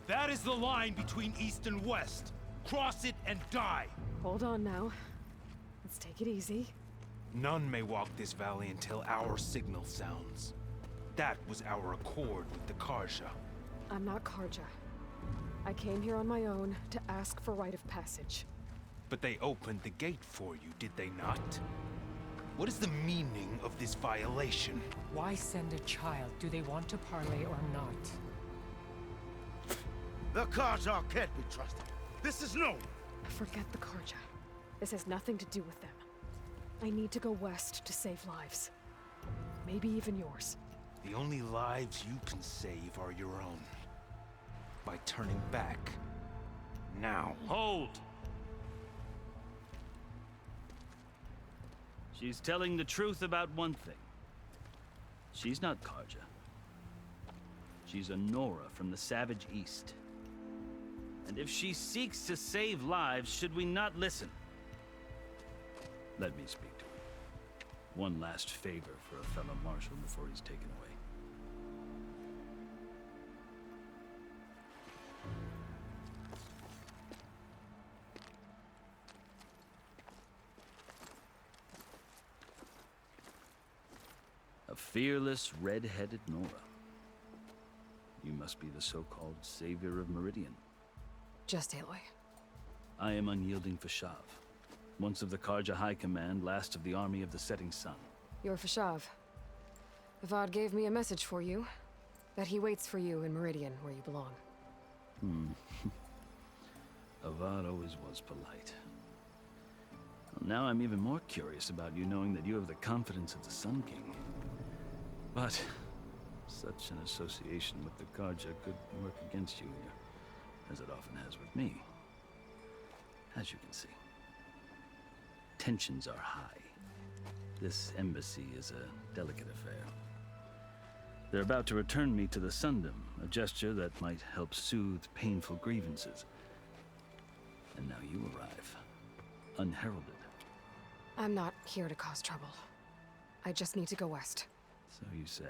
That is the line between East and West. Cross it and die. Hold on now. Let's take it easy. None may walk this valley until our signal sounds. That was our accord with the Carja. I'm not Carja. I came here on my own to ask for rite of passage. But they opened the gate for you, did they not? What is the meaning of this violation? Why send a child? Do they want to parley or not? The Carja can't be trusted. This is known. Forget the Carja. This has nothing to do with them. I need to go west to save lives. Maybe even yours. The only lives you can save are your own. By turning back. Now. Hold! She's telling the truth about one thing. She's not Carja. She's a Nora from the Savage East. And if she seeks to save lives, should we not listen? Let me speak to her. One last favor for a fellow marshal before he's taken away. A fearless, red-headed Nora. You must be the so-called savior of Meridian. Just Aloy. I am unyielding Fashav, once of the Carja High Command, last of the army of the Setting Sun. You're Fashav. Avad gave me a message for you. That he waits for you in Meridian, where you belong. Avad always was polite. Well, now I'm even more curious about you knowing that you have the confidence of the Sun King. But such an association with the Carja could work against you here, as it often has with me. As you can see, tensions are high. This embassy is a delicate affair. They're about to return me to the Sundom, a gesture that might help soothe painful grievances. And now you arrive, unheralded. I'm not here to cause trouble. I just need to go west. So you say.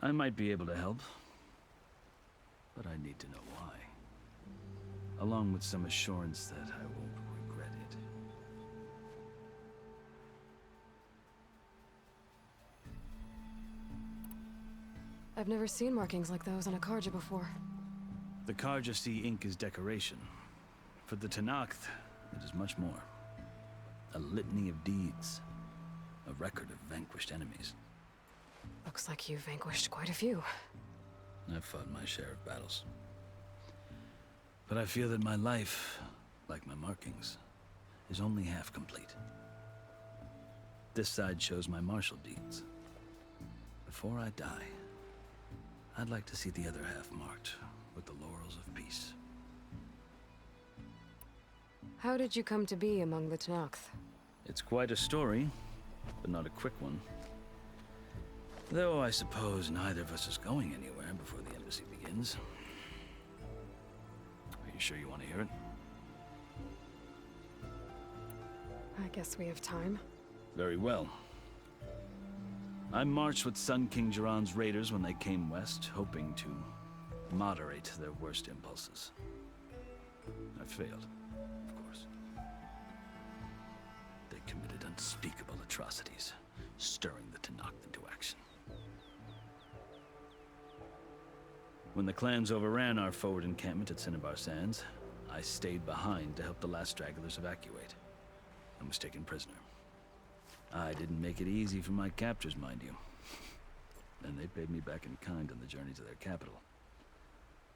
I might be able to help, but I need to know why. Along with some assurance that I won't regret it. I've never seen markings like those on a Carja before. The Carja see ink as decoration. For the Tenakth, it is much more. A litany of deeds. A record of vanquished enemies. Looks like you've vanquished quite a few. I've fought my share of battles. But I feel that my life, like my markings, is only half complete. This side shows my martial deeds. Before I die, I'd like to see the other half marked with the laurels of peace. How did you come to be among the Tenakth? It's quite a story, but not a quick one. Though I suppose neither of us is going anywhere before the embassy begins. Are you sure you want to hear it? I guess we have time. Very well. I marched with Sun King Jiran's raiders when they came west, hoping to moderate their worst impulses. I failed, of course. They committed unspeakable atrocities, stirring the Tenakth into action. When the clans overran our forward encampment at Cinnabar Sands, I stayed behind to help the last stragglers evacuate, and was taken prisoner. I didn't make it easy for my captors, mind you. And they paid me back in kind on the journey to their capital.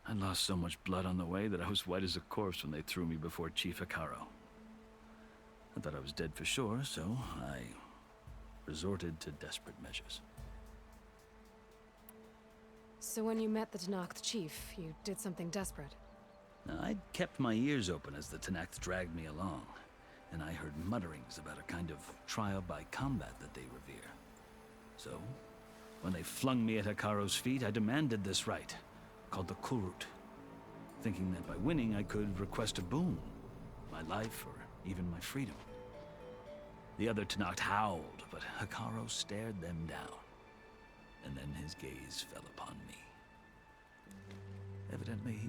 I lost so much blood on the way that I was white as a corpse when they threw me before Chief Hekarro. I thought I was dead for sure, so I resorted to desperate measures. So when you met the Tenakth chief, you did something desperate? Now, I'd kept my ears open as the Tenakth dragged me along, and I heard mutterings about a kind of trial by combat that they revere. So, when they flung me at Hekarro's feet, I demanded this right, called the Kulrut, thinking that by winning I could request a boon, my life or even my freedom. The other Tenakth howled, but Hekarro stared them down, and then his gaze fell upon me. Evidently, he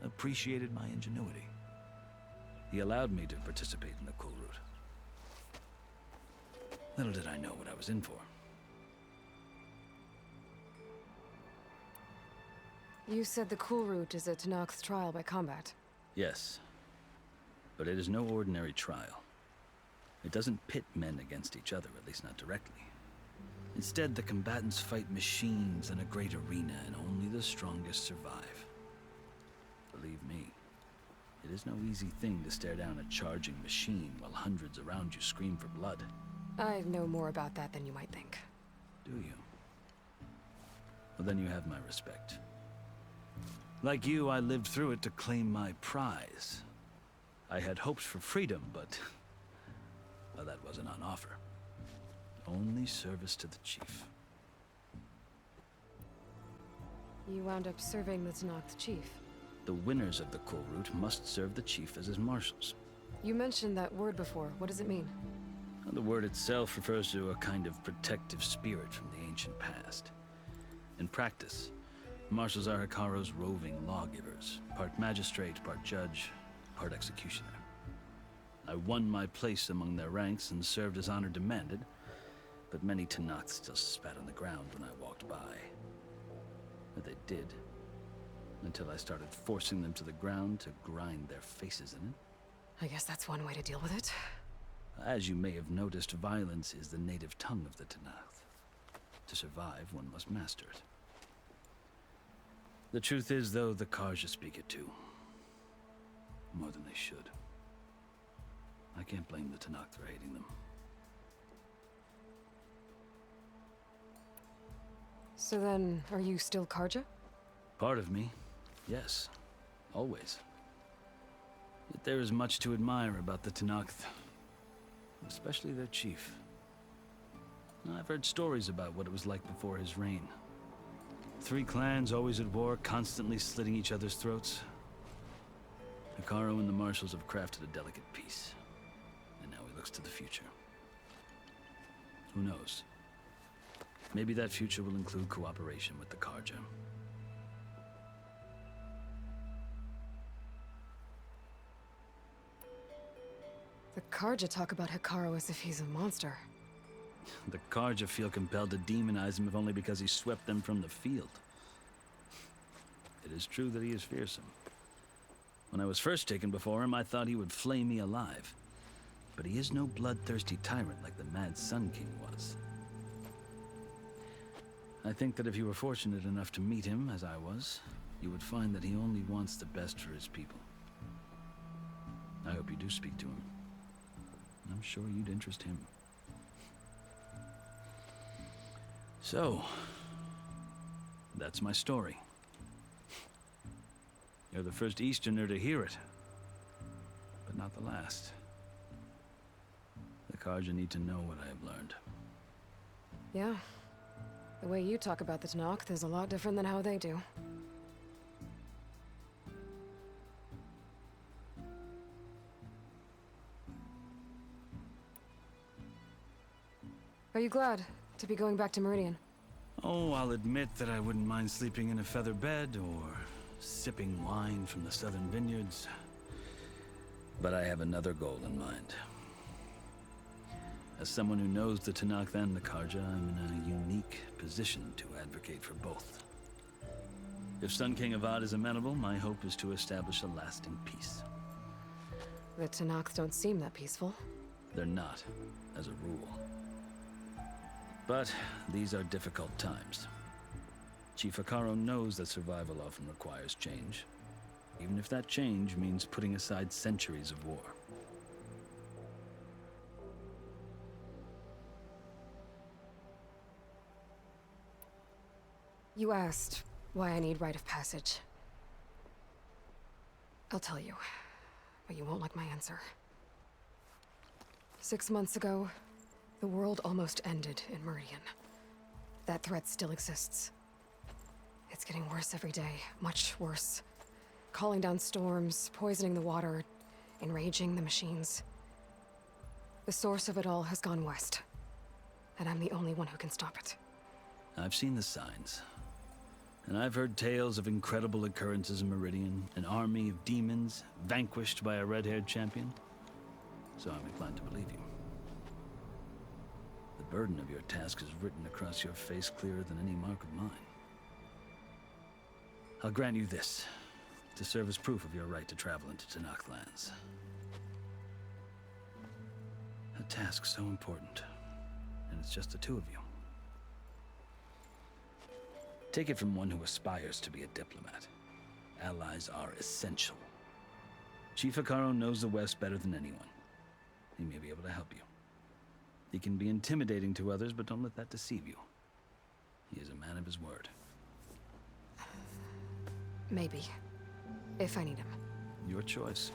appreciated my ingenuity. He allowed me to participate in the Cool Route. Little did I know what I was in for. You said the Cool Route is a Tenakth's trial by combat. Yes, but it is no ordinary trial. It doesn't pit men against each other, at least not directly. Instead, the combatants fight machines in a great arena, and only the strongest survive. Believe me, it is no easy thing to stare down a charging machine while hundreds around you scream for blood. I know more about that than you might think. Do you? Well, then you have my respect. Like you, I lived through it to claim my prize. I had hopes for freedom, but well, that wasn't on offer. Only service to the chief. You wound up serving the Tenakth chief. The winners of the Cool Route must serve the chief as his marshals. You mentioned that word before. What does it mean? The word itself refers to a kind of protective spirit from the ancient past. In practice, marshals are Hekarro's roving lawgivers, part magistrate, part judge, part executioner. I won my place among their ranks and served as honor demanded, but many Tenakths still spat on the ground when I walked by. But they did, until I started forcing them to the ground to grind their faces in it. I guess that's one way to deal with it. As you may have noticed, violence is the native tongue of the Tenakth. To survive, one must master it. The truth is, though, the Carja speak it too. More than they should. I can't blame the Tenakth for hating them. So then, are you still Carja? Part of me, yes. Always. Yet there is much to admire about the Tenakth. Especially their chief. I've heard stories about what it was like before his reign. 3 clans always at war, constantly slitting each other's throats. Hekarro and the marshals have crafted a delicate peace. And now he looks to the future. Who knows? Maybe that future will include cooperation with the Carja. The Carja talk about Hekarro as if he's a monster. The Carja feel compelled to demonize him if only because he swept them from the field. It is true that he is fearsome. When I was first taken before him, I thought he would flay me alive. But he is no bloodthirsty tyrant like the Mad Sun King was. I think that if you were fortunate enough to meet him, as I was, you would find that he only wants the best for his people. I hope you do speak to him. I'm sure you'd interest him. So, that's my story. You're the first Easterner to hear it, but not the last. The Carja need to know what I have learned. Yeah. The way you talk about the Tenakth is a lot different than how they do. Are you glad to be going back to Meridian? Oh, I'll admit that I wouldn't mind sleeping in a feather bed or sipping wine from the southern vineyards. But I have another goal in mind. As someone who knows the Tenakth and the Carja, I'm in a unique position to advocate for both. If Sun King Avad is amenable, my hope is to establish a lasting peace. The Tenakth don't seem that peaceful. They're not, as a rule. But these are difficult times. Chief Hekarro knows that survival often requires change, even if that change means putting aside centuries of war. You asked why I need rite of passage. I'll tell you, but you won't like my answer. 6 months ago, the world almost ended in Meridian. That threat still exists. It's getting worse every day, much worse. Calling down storms, poisoning the water, enraging the machines. The source of it all has gone west, and I'm the only one who can stop it. I've seen the signs. And I've heard tales of incredible occurrences in Meridian, an army of demons vanquished by a red-haired champion. So I'm inclined to believe you. The burden of your task is written across your face clearer than any mark of mine. I'll grant you this, to serve as proof of your right to travel into Tenakth lands. A task so important, and it's just the two of you. Take it from one who aspires to be a diplomat. Allies are essential. Chief Hekarro knows the West better than anyone. He may be able to help you. He can be intimidating to others, but don't let that deceive you. He is a man of his word. Maybe. If I need him. Your choice.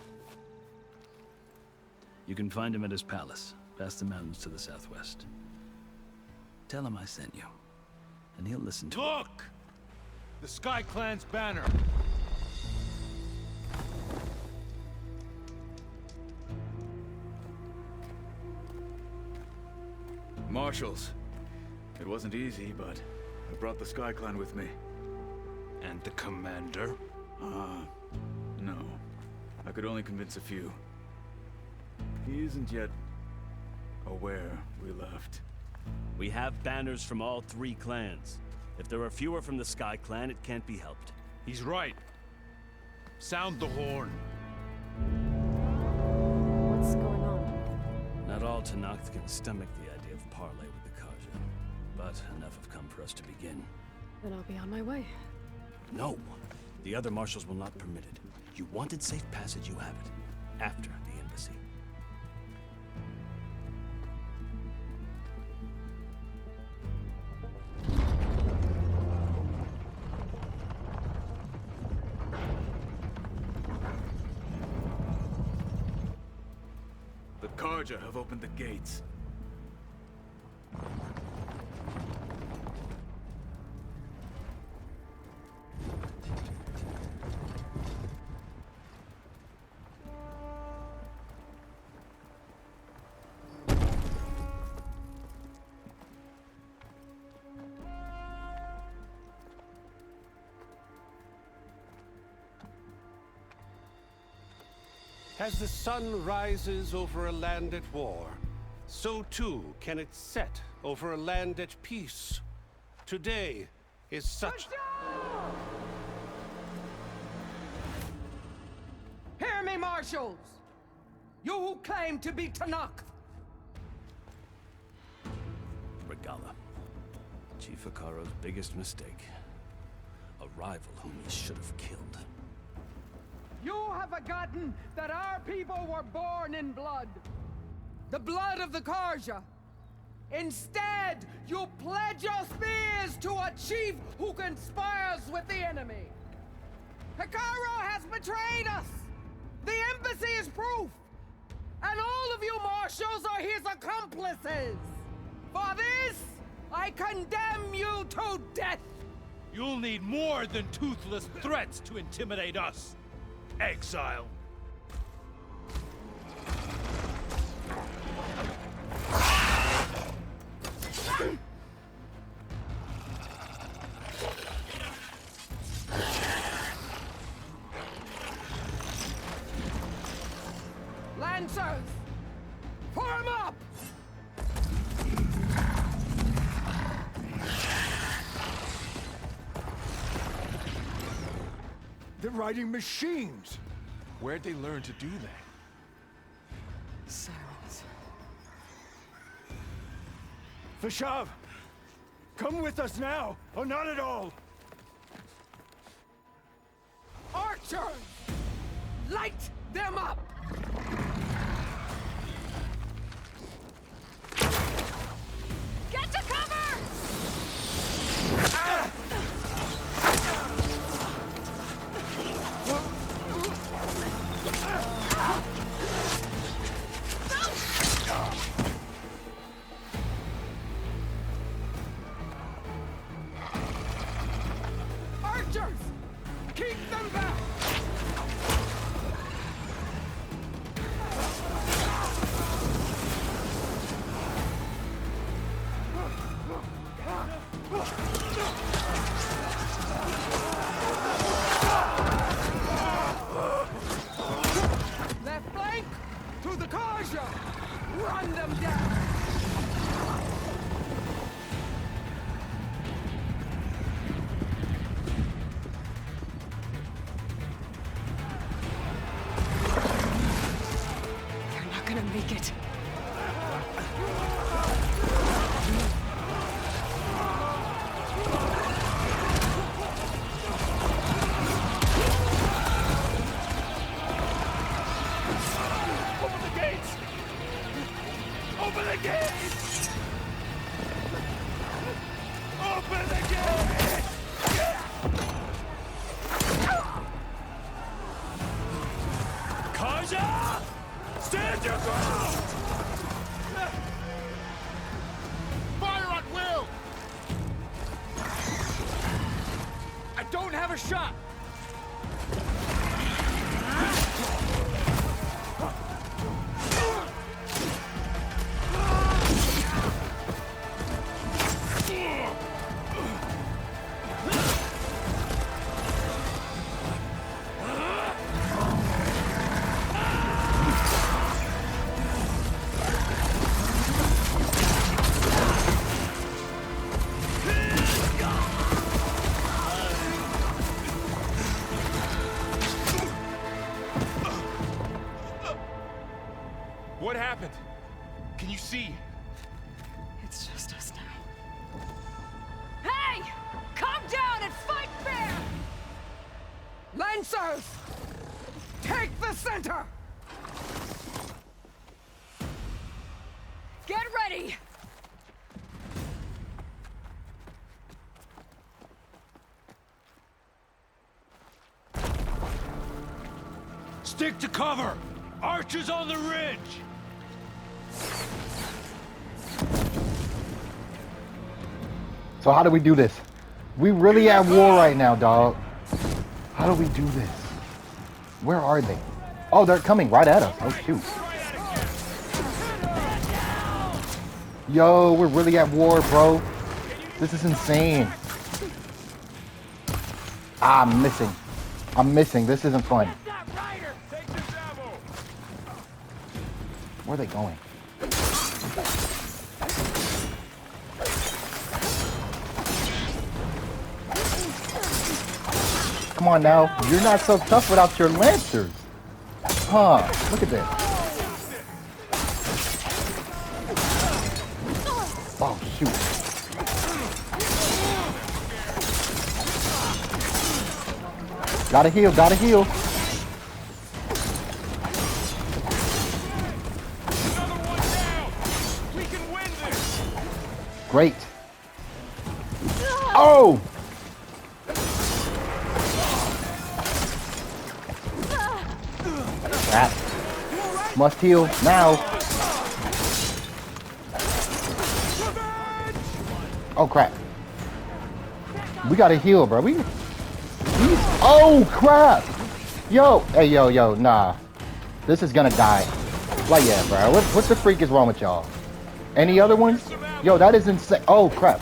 You can find him at his palace, past the mountains to the southwest. Tell him I sent you, and he'll listen to it. Look! The Sky Clan's banner. Marshals. It wasn't easy, but I brought the Sky Clan with me. And the commander? No. I could only convince a few. He isn't yet aware we left. We have banners from all 3 clans. If there are fewer from the Sky Clan, it can't be helped. He's right. Sound the horn. What's going on? Not all Tenakth can stomach the idea of parley with the Carja, but enough have come for us to begin. Then I'll be on my way. No! The other marshals will not permit it. You wanted safe passage, you have it. After the embassy. The Carja have opened the gates. As the sun rises over a land at war, so too can it set over a land at peace. Today is such... Hear me, marshals! You who claim to be Tenakth! Regalla. Chief Hekarro's biggest mistake. A rival whom he should have killed. You have forgotten that our people were born in blood. The blood of the Carja. Instead, you pledge your spears to a chief who conspires with the enemy. Hekarro has betrayed us. The embassy is proof. And all of you marshals are his accomplices. For this, I condemn you to death. You'll need more than toothless threats to intimidate us. Exile. Lancers, form up! They're riding machines! Where'd they learn to do that? Silence. Fashav! Come with us now, or not at all! Archers! Light them up! Get to cover! Archers! Keep them back! take it. Open the gates! Open the gates! Open the gates! Kaja! Stand your ground! Fire at will! I don't have a shot! What happened? Can you see? It's just us now. Hey! Calm down and fight fair! Lancers! Take the center! Get ready! Stick to cover! Archers on the ridge! So how do we do this? We really at war right now, dog. How do we do this? Where are they? Oh, they're coming right at us. Oh, shoot. Yo, we're really at war, bro. This is insane. Ah, I'm missing. I'm missing. This isn't fun. Where are they going? Come on now. You're not so tough without your lancers. Huh. Look at this. Oh, shoot. Gotta heal, gotta heal. Great. Oh! Crap. Must heal now. Oh crap. We gotta heal, bro. Oh crap! Yo, hey, yo, nah. This is gonna die. Like, yeah, bro. What the freak is wrong with y'all? Any other ones? Yo, that is insane. Oh crap.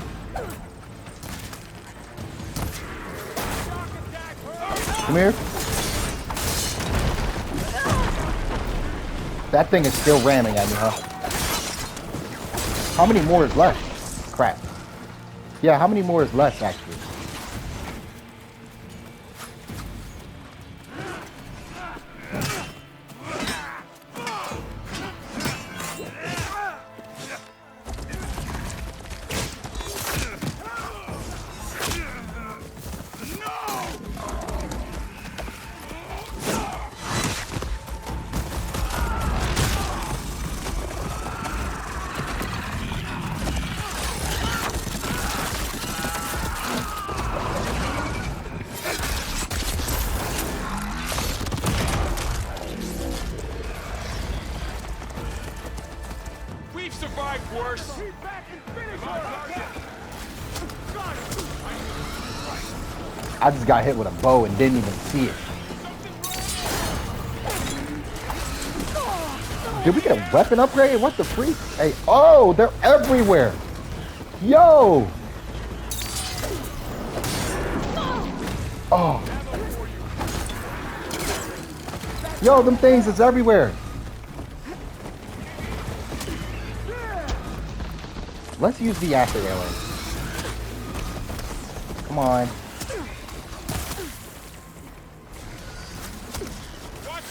Come here. That thing is still ramming at me, huh? How many more is left? Crap. Yeah, how many more is left, actually? Worse. I just got hit with a bow and didn't even see it. Did we get a weapon upgrade? What the freak? Hey, oh, they're everywhere. Yo. Oh. Yo, them things is everywhere. Let's use the acid arrow. Come on.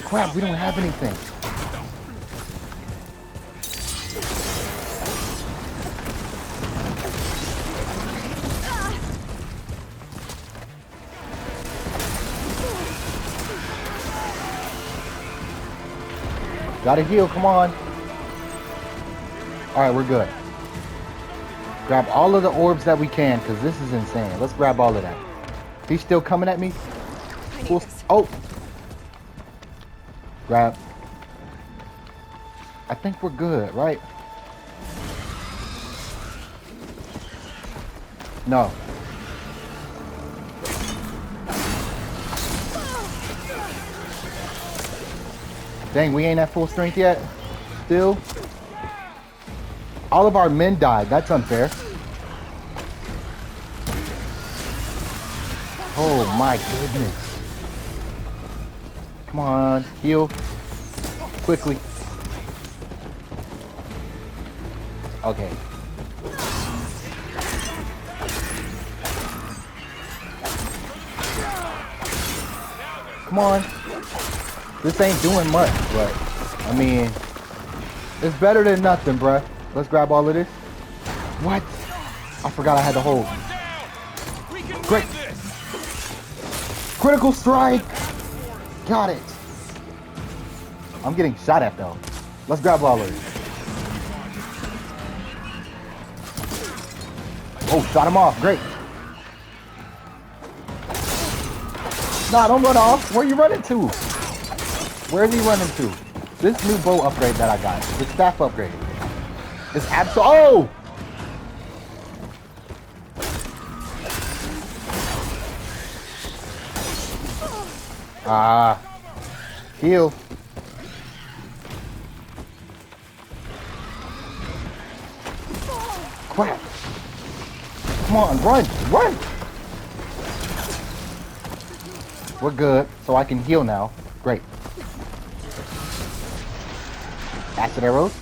Crap, we don't have anything. Gotta heal, come on. Alright, we're good. Grab all of the orbs that we can, because this is insane. Let's grab all of that. He's still coming at me? I need Cool. this. Oh! Grab. I think we're good, right? No. Dang, we ain't at full strength yet? Still? All of our men died. That's unfair. Oh my goodness. Come on, heal. Quickly. Okay. Come on. This ain't doing much, but I mean, it's better than nothing, bruh. Let's grab all of this. What? I forgot I had to hold. Great. Critical strike. Got it. I'm getting shot at though. Let's grab all of it. Oh, shot him off. Great. Nah, don't run off. Where are you running to? Where is he running to? This new bow upgrade that I got. The staff upgrade. It's oh! Heal. Crap. Come on, run, run! We're good, so I can heal now. Great. Acid arrows.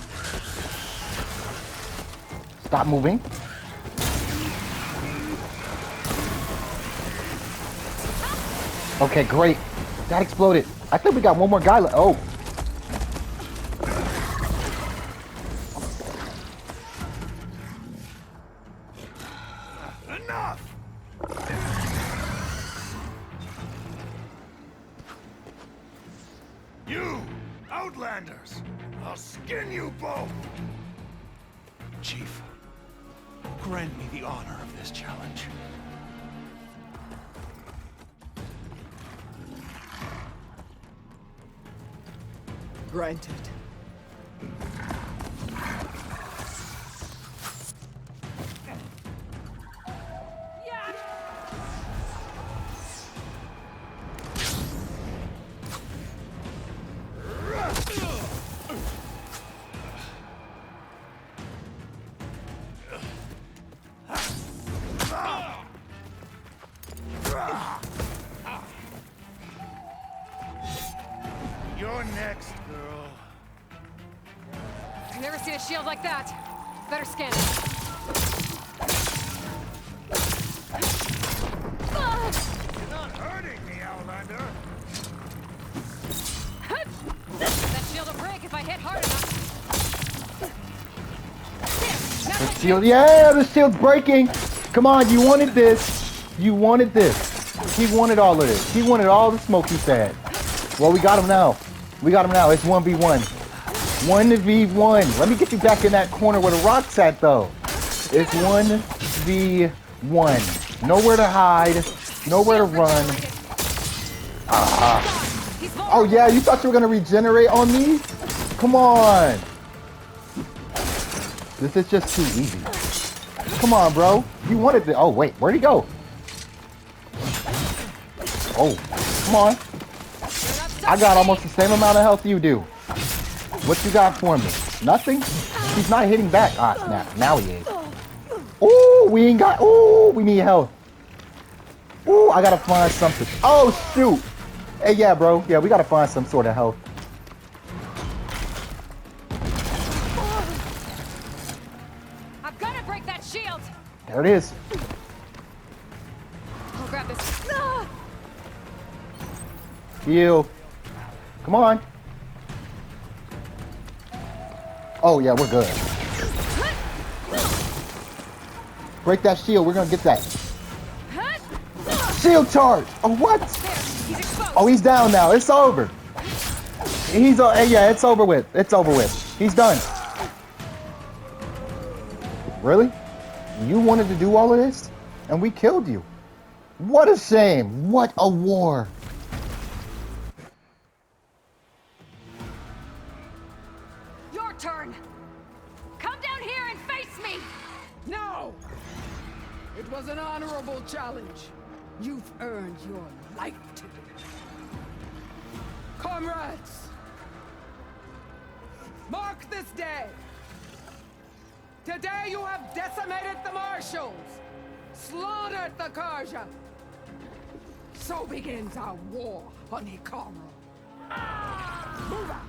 Stop moving. Okay, great. That exploded. I think we got one more guy left. Oh. Enough! You, Outlanders! I'll skin you both! Chief, grant me the honor of this challenge. Granted. You're next, girl. I've never seen a shield like that. Better scan it. You're not hurting me, Outlander. That shield will break if I hit hard enough. There, The shield, yeah, the shield's breaking. Come on, you wanted this. You wanted this. He wanted all of this. He wanted all the smoke, he said. Well, we got him now. We got him now. It's 1v1. 1v1. Let me get you back in that corner where the rock's at, though. It's 1v1. Nowhere to hide. Nowhere to run. Oh, yeah, you thought you were going to regenerate on me? Come on. This is just too easy. Come on, bro. You wanted to... Oh, wait. Where'd he go? Oh, come on. I got almost the same amount of health you do. What you got for me? Nothing? He's not hitting back. Ah, snap. Now he is. Ooh, we ain't got... Ooh, we need health. Ooh, I gotta find something. Oh, shoot. Hey, yeah, bro. Yeah, we gotta find some sort of health. I've got to break that shield. There it is. I'll grab this. Heal. Come on. Oh, yeah, we're good. Break that shield. We're gonna get that. Shield charge. Oh, what? There, he's exposed. Oh, he's down now. It's over. He's yeah, it's over with. It's over with. He's done. Really? You wanted to do all of this? And we killed you. What a shame. What a war. Your turn. Come down here and face me. No! It was an honorable challenge. You've earned your life today. Comrades! Mark this day! Today you have decimated the Marshals! Slaughtered the Karja! So begins our war on Hikaru. Move out!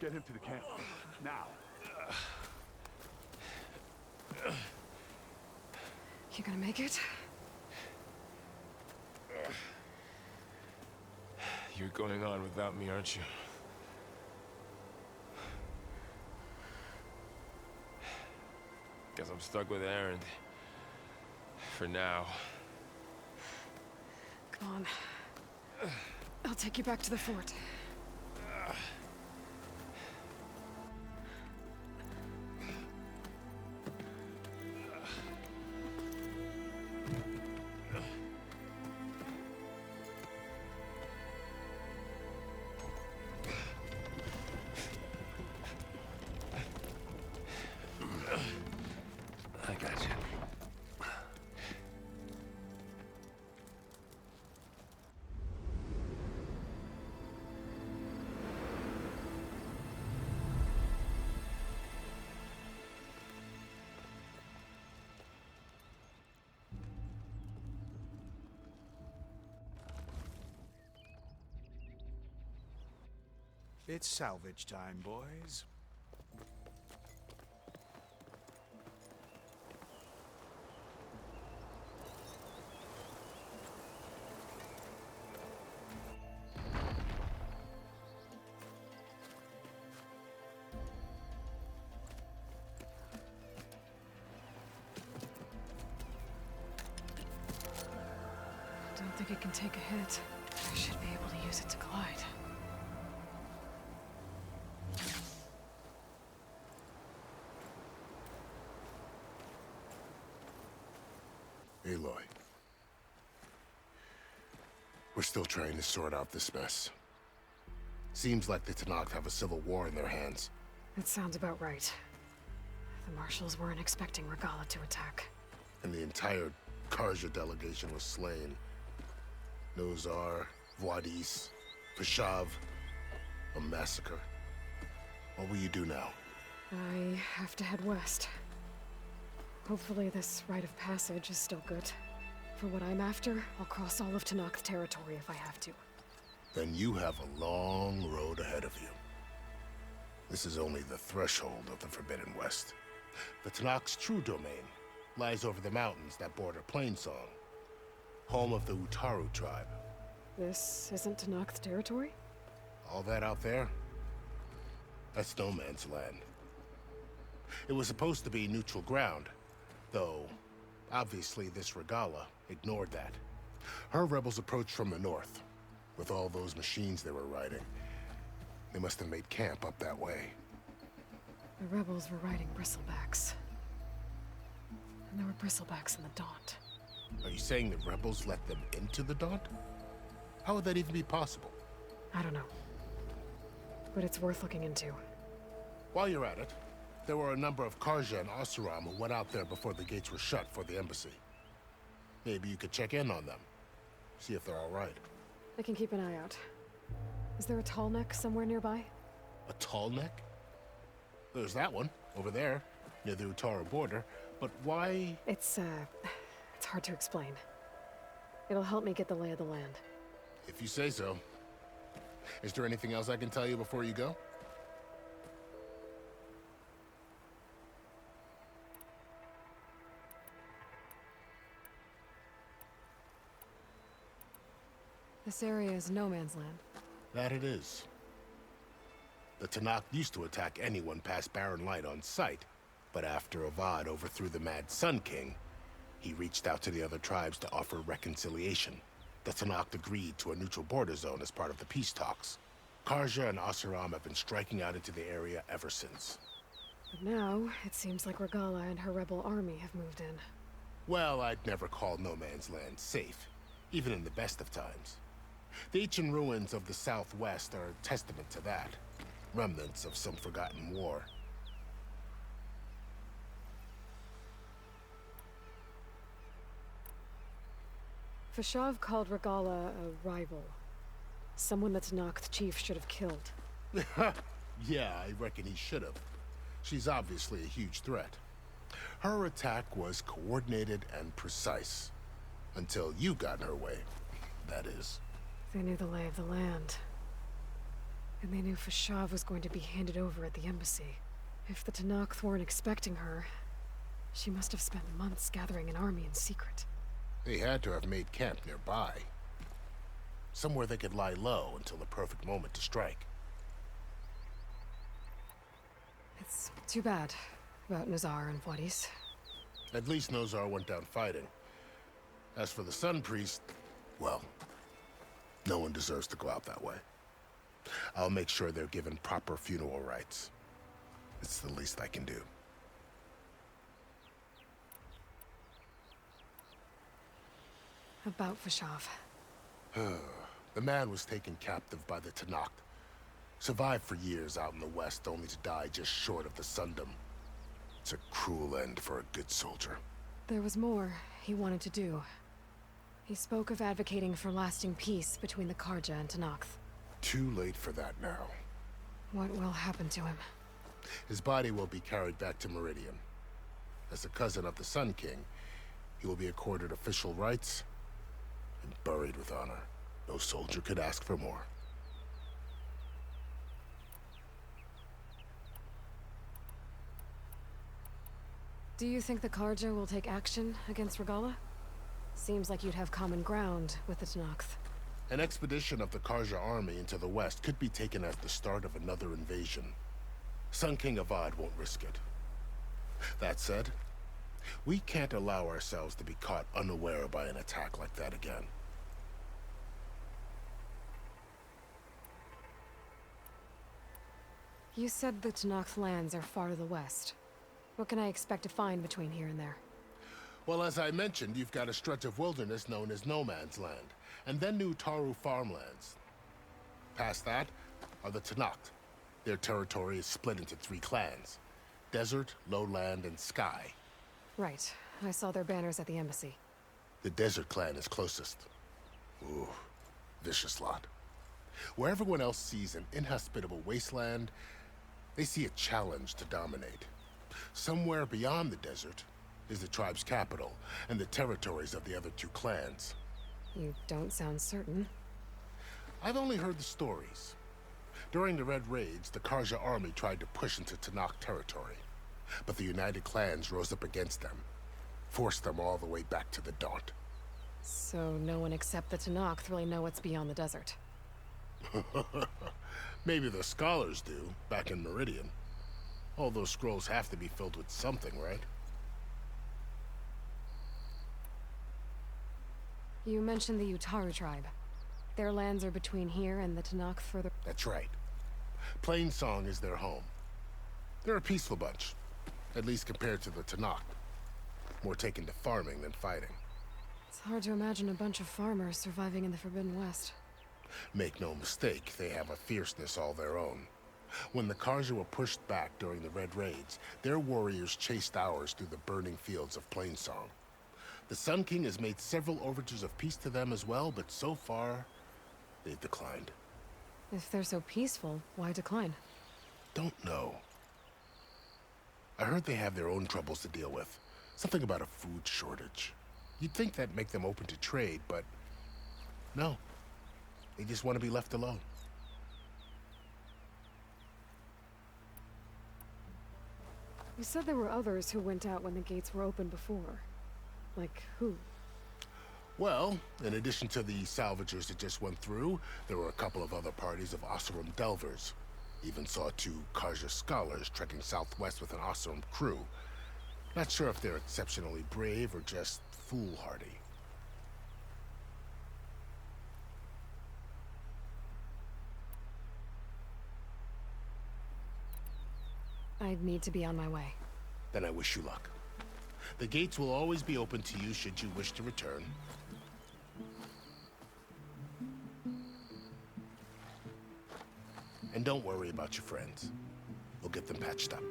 Get him to the camp. Now. You gonna make it? You're going on without me, aren't you? Guess I'm stuck with Erend. For now. Come on. I'll take you back to the fort. I got you. It's salvage time, boys. Don't think it can take a hit. I should be able to use it to glide. Aloy. We're still trying to sort out this mess. Seems like the Tenakth have a civil war in their hands. That sounds about right. The Marshals weren't expecting Regalla to attack. And the entire Karja delegation was slain. Nozar, Vuadis, Peshav. A massacre. What will you do now? I have to head west. Hopefully this rite of passage is still good. For what I'm after, I'll cross all of Tenakth territory if I have to. Then you have a long road ahead of you. This is only the threshold of the Forbidden West. The Tenakth's true domain lies over the mountains that border Plainsong, home of the Utaru tribe. This isn't Tenakth territory? All that out there? That's no man's land. It was supposed to be neutral ground, though obviously this Regalla ignored that. Her rebels approached from the north, with all those machines they were riding. They must have made camp up that way. The rebels were riding bristlebacks. And there were bristlebacks in the Daunt. Are you saying the rebels let them into the Daunt? How would that even be possible? I don't know. But it's worth looking into. While you're at it, there were a number of Karja and Oseram who went out there before the gates were shut for the embassy. Maybe you could check in on them. See if they're all right. I can keep an eye out. Is there a tall neck somewhere nearby? A tall neck? There's that one, over there, near the Utaru border. But why? It's hard to explain. It'll help me get the lay of the land. If you say so. Is there anything else I can tell you before you go? This area is no man's land. That it is. The Tenakth used to attack anyone past Barren Light on sight, but after Avad overthrew the Mad Sun King, he reached out to the other tribes to offer reconciliation. The Tenakth agreed to a neutral border zone as part of the peace talks. Karja and Oseram have been striking out into the area ever since. But now, it seems like Regalla and her rebel army have moved in. Well, I'd never call no man's land safe, even in the best of times. The ancient ruins of the Southwest are a testament to that. Remnants of some forgotten war. Fashav called Regalla a rival. Someone that Tenakth chief should have killed. Yeah, I reckon he should have. She's obviously a huge threat. Her attack was coordinated and precise. Until you got in her way, that is. They knew the lay of the land. And they knew Fashav was going to be handed over at the embassy. If the Tenakth weren't expecting her, she must have spent months gathering an army in secret. They had to have made camp nearby. Somewhere they could lie low until the perfect moment to strike. It's too bad about Nazar and Wadis. At least Nozar went down fighting. As for the Sun Priest, well, no one deserves to go out that way. I'll make sure they're given proper funeral rites. It's the least I can do. About Fashav. The man was taken captive by the Tenakth. Survived for years out in the west, only to die just short of the Sundom. It's a cruel end for a good soldier. There was more he wanted to do. He spoke of advocating for lasting peace between the Karja and Tenakth. Too late for that now. What will happen to him? His body will be carried back to Meridian. As a cousin of the Sun King, he will be accorded official rights and buried with honor. No soldier could ask for more. Do you think the Karja will take action against Regalla? Seems like you'd have common ground with the Tenakth. An expedition of the Karja army into the west could be taken as the start of another invasion. Sun King Avad won't risk it. That said, we can't allow ourselves to be caught unaware by an attack like that again. You said the Tenakth lands are far to the west. What can I expect to find between here and there? Well, as I mentioned, you've got a stretch of wilderness known as No Man's Land, and then New Taru farmlands. Past that are the Tenakth. Their territory is split into 3 clans: Desert, Lowland, and Sky. Right. I saw their banners at the embassy. The Desert clan is closest. Ooh, vicious lot. Where everyone else sees an inhospitable wasteland, they see a challenge to dominate. Somewhere beyond the desert is the tribe's capital and the territories of the other 2 clans. You don't sound certain. I've only heard the stories. During the Red Raids, the Karja army tried to push into Tenakth territory, but the United Clans rose up against them, forced them all the way back to the Daunt. So no one except the Tenakth really know what's beyond the desert. Maybe the scholars do, back in Meridian. All those scrolls have to be filled with something, right? You mentioned the Utaru tribe. Their lands are between here and the Tenakth further... That's right. Plainsong is their home. They're a peaceful bunch, at least compared to the Tenakth. More taken to farming than fighting. It's hard to imagine a bunch of farmers surviving in the Forbidden West. Make no mistake, they have a fierceness all their own. When the Karja were pushed back during the Red Raids, their warriors chased ours through the burning fields of Plainsong. The Sun King has made several overtures of peace to them as well, but so far, they've declined. If they're so peaceful, why decline? Don't know. I heard they have their own troubles to deal with. Something about a food shortage. You'd think that'd make them open to trade, but no. They just want to be left alone. You said there were others who went out when the gates were open before. Like who? Well, in addition to the salvagers that just went through, there were a couple of other parties of Oseram delvers. Even saw 2 Karja scholars trekking southwest with an Oseram crew. Not sure if they're exceptionally brave or just foolhardy. I'd need to be on my way. Then I wish you luck. The gates will always be open to you should you wish to return. And don't worry about your friends. We'll get them patched up.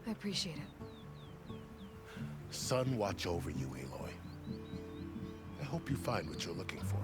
I appreciate it. Sun watch over you, Aloy. I hope you find what you're looking for.